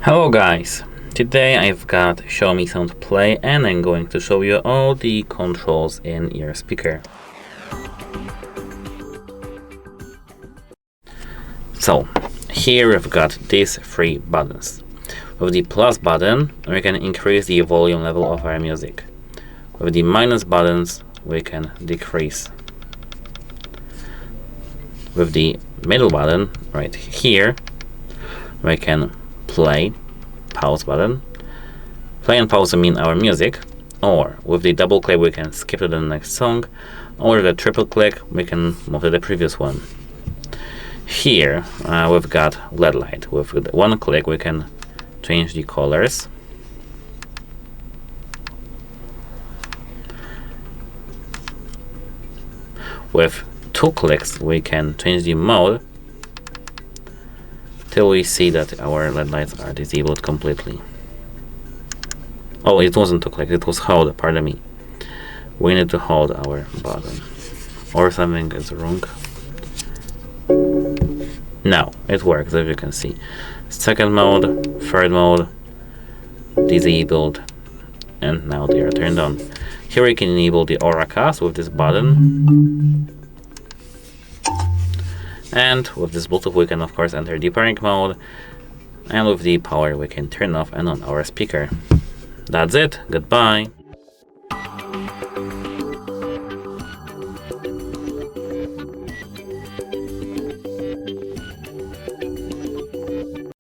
Hello guys, today I've got XIAOMI Sound Play and I'm going to show you all the controls in your speaker. So here we've got these three buttons. With the plus button we can increase the volume level of our music. With the minus buttons we can decrease. With the middle button right here we can play, pause button. Play and pause mean our music, or with the double click we can skip to the next song, or with the triple click we can move to the previous one. Here we've got LED light. With one click we can change the colors. With two clicks we can change the mode till we see that our LED lights are disabled completely. Oh, it wasn't two clicks, it was hold, pardon me. We need to hold our button. Or something is wrong. Now, it works, as you can see. Second mode, third mode, disabled, and now they are turned on. Here we can enable the AuraCast with this button. And with this Bluetooth we can of course enter the pairing mode, and with the power we can turn off and on our speaker. That's it, goodbye!